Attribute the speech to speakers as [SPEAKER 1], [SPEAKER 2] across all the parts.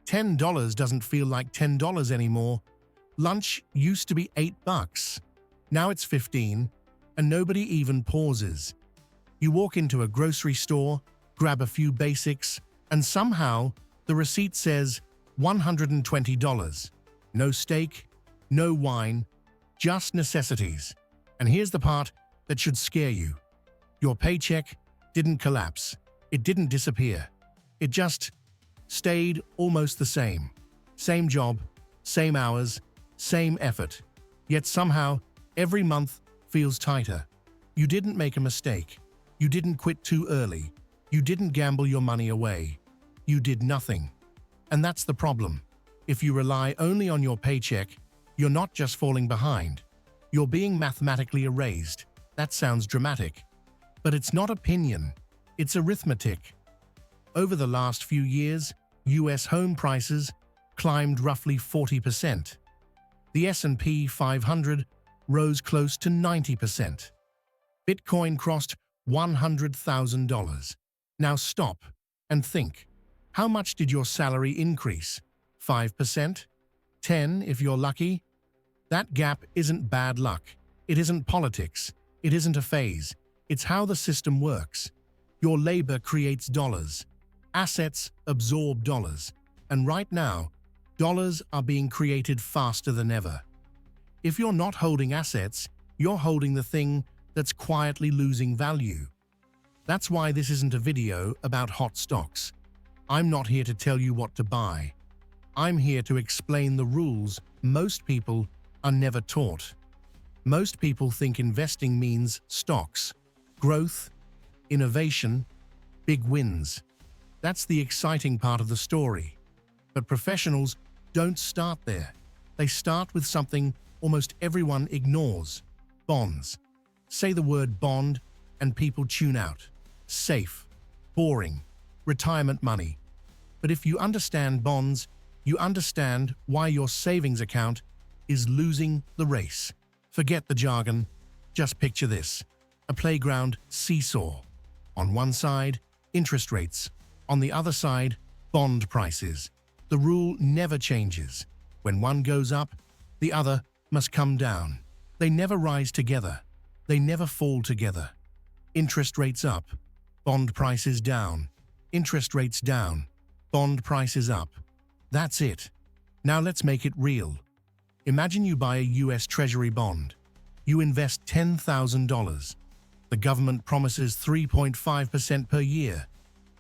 [SPEAKER 1] $10 doesn't feel like $10 anymore. Lunch used to be $8. Now it's 15, and nobody even pauses. You walk into a grocery store, grab a few basics, and somehow the receipt says $120. No steak, no wine, just necessities. And here's the part that should scare you. Your paycheck didn't collapse. It didn't disappear. It just stayed almost the same. Same job, same hours, same effort. Yet somehow, every month feels tighter. You didn't make a mistake. You didn't quit too early. You didn't gamble your money away. You did nothing. And that's the problem. If you rely only on your paycheck, you're not just falling behind. You're being mathematically erased. That sounds dramatic. But it's not opinion. It's arithmetic. Over the last few years, US home prices climbed roughly 40%. The S&P 500 rose close to 90%. Bitcoin crossed $100,000. Now stop and think. How much did your salary increase? 5%? 10% if you're lucky? That gap isn't bad luck. It isn't politics. It isn't a phase. It's how the system works. Your labor creates dollars. Assets absorb dollars. And right now, dollars are being created faster than ever. If you're not holding assets, you're holding the thing that's quietly losing value. That's why this isn't a video about hot stocks. I'm not here to tell you what to buy. I'm here to explain the rules most people are never taught. Most people think investing means stocks, growth, innovation, big wins. That's the exciting part of the story. But professionals don't start there. They start with something almost everyone ignores: bonds. Say the word bond and people tune out. Safe, boring, retirement money. But if you understand bonds, you understand why your savings account is losing the race. Forget the jargon. Just picture this: a playground seesaw. On one side, interest rates. On the other side, bond prices. The rule never changes. When one goes up, the other must come down. They never rise together. They never fall together. Interest rates up, bond prices down. Interest rates down, bond prices up. That's it. Now let's make it real. Imagine you buy a US Treasury bond. You invest $10,000. The government promises 3.5% per year.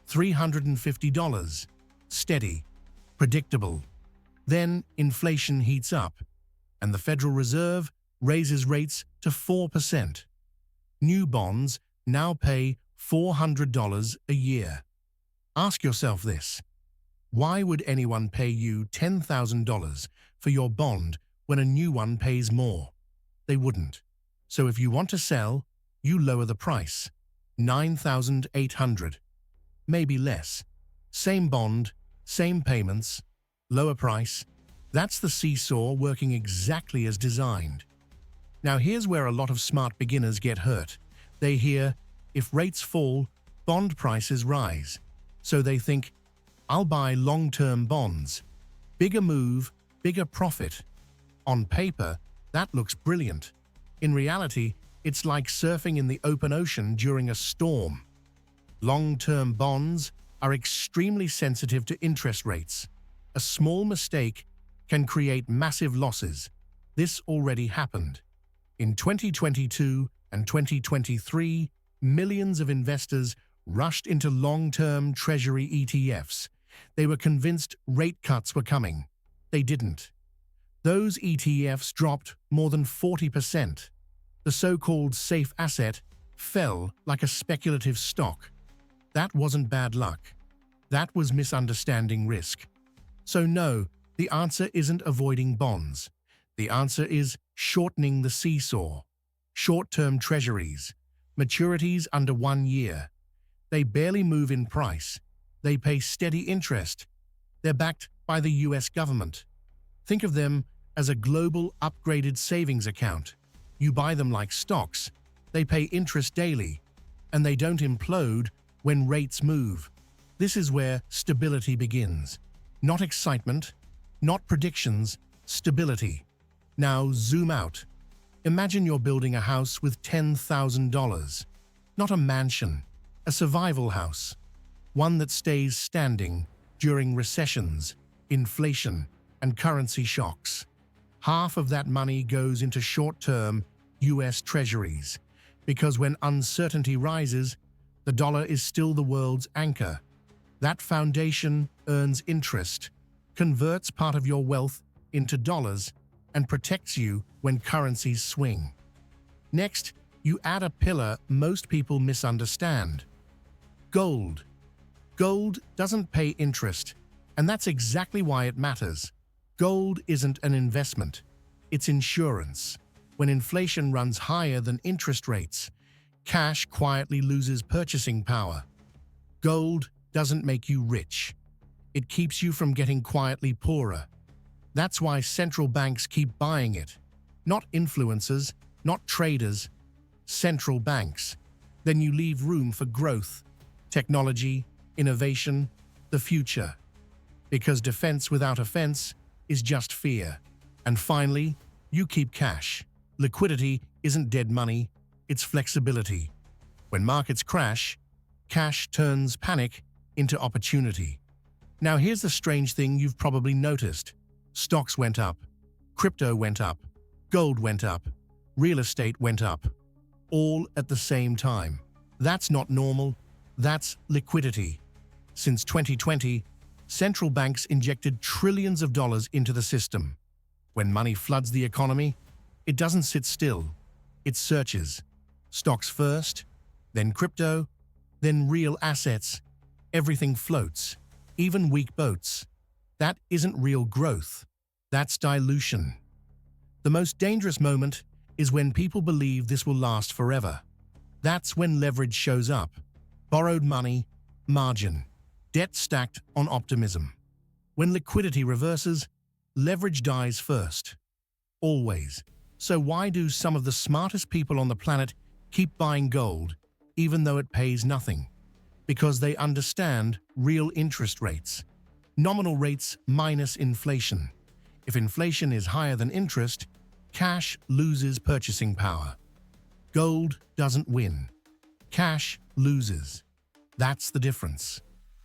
[SPEAKER 1] $350. Steady. Predictable. Then inflation heats up, and the Federal Reserve raises rates to 4%. New bonds now pay $400 a year. Ask yourself this: why would anyone pay you $10,000 for your bond when a new one pays more? They wouldn't. So if you want to sell, you lower the price. $9,800. Maybe less. Same bond, same payments, lower price. That's the seesaw working exactly as designed. Now here's where a lot of smart beginners get hurt. They hear, if rates fall, bond prices rise. So they think, I'll buy long-term bonds. Bigger move, bigger profit. On paper, that looks brilliant. In reality, it's like surfing in the open ocean during a storm. Long-term bonds are extremely sensitive to interest rates. A small mistake can create massive losses. This already happened. In 2022 and 2023, millions of investors rushed into long-term Treasury ETFs. They were convinced rate cuts were coming. They didn't. Those ETFs dropped more than 40%. The so-called safe asset fell like a speculative stock. That wasn't bad luck. That was misunderstanding risk. So no, the answer isn't avoiding bonds. The answer is shortening the seesaw. Short-term treasuries, maturities under 1 year. They barely move in price. They pay steady interest. They're backed by the US government. Think of them as a global upgraded savings account. You buy them like stocks. They pay interest daily, and they don't implode when rates move. This is where stability begins. Not excitement, not predictions, stability. Now zoom out. Imagine you're building a house with $10,000. Not a mansion, a survival house. One that stays standing during recessions, inflation, and currency shocks. Half of that money goes into short-term US Treasuries, because when uncertainty rises, the dollar is still the world's anchor. That foundation earns interest, converts part of your wealth into dollars, and protects you when currencies swing. Next, you add a pillar most people misunderstand: gold. Gold doesn't pay interest, and that's exactly why it matters. Gold isn't an investment, it's insurance. When inflation runs higher than interest rates, cash quietly loses purchasing power. Gold doesn't make you rich. It keeps you from getting quietly poorer. That's why central banks keep buying it. Not influencers, not traders, central banks. Then you leave room for growth, technology, innovation, the future. Because defense without offense is just fear. And finally, you keep cash. Liquidity isn't dead money, it's flexibility. When markets crash, cash turns panic into opportunity. Now here's the strange thing you've probably noticed. Stocks went up, crypto went up, gold went up, real estate went up, all at the same time. That's not normal, that's liquidity. Since 2020, central banks injected trillions of dollars into the system. When money floods the economy, it doesn't sit still, it searches. Stocks first, then crypto, then real assets. Everything floats, even weak boats. That isn't real growth, that's dilution. The most dangerous moment is when people believe this will last forever. That's when leverage shows up. Borrowed money, margin, debt stacked on optimism. When liquidity reverses, leverage dies first. Always. So why do some of the smartest people on the planet keep buying gold, even though it pays nothing? Because they understand real interest rates. Nominal rates minus inflation. If inflation is higher than interest, cash loses purchasing power. Gold doesn't win. Cash loses. That's the difference.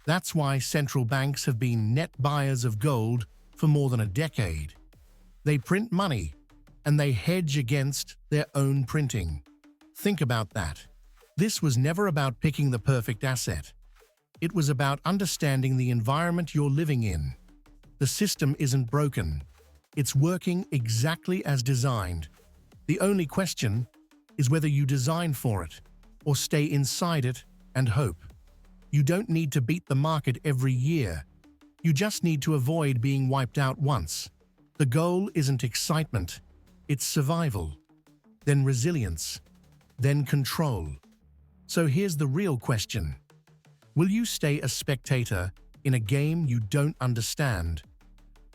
[SPEAKER 1] That's why central banks have been net buyers of gold for more than a decade. They print money, and they hedge against their own printing. Think about that. This was never about picking the perfect asset. It was about understanding the environment you're living in. The system isn't broken. It's working exactly as designed. The only question is whether you design for it or stay inside it and hope. You don't need to beat the market every year. You just need to avoid being wiped out once. The goal isn't excitement, it's survival, then resilience, then control. So here's the real question. Will you stay a spectator in a game you don't understand?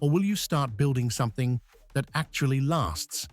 [SPEAKER 1] Or will you start building something that actually lasts?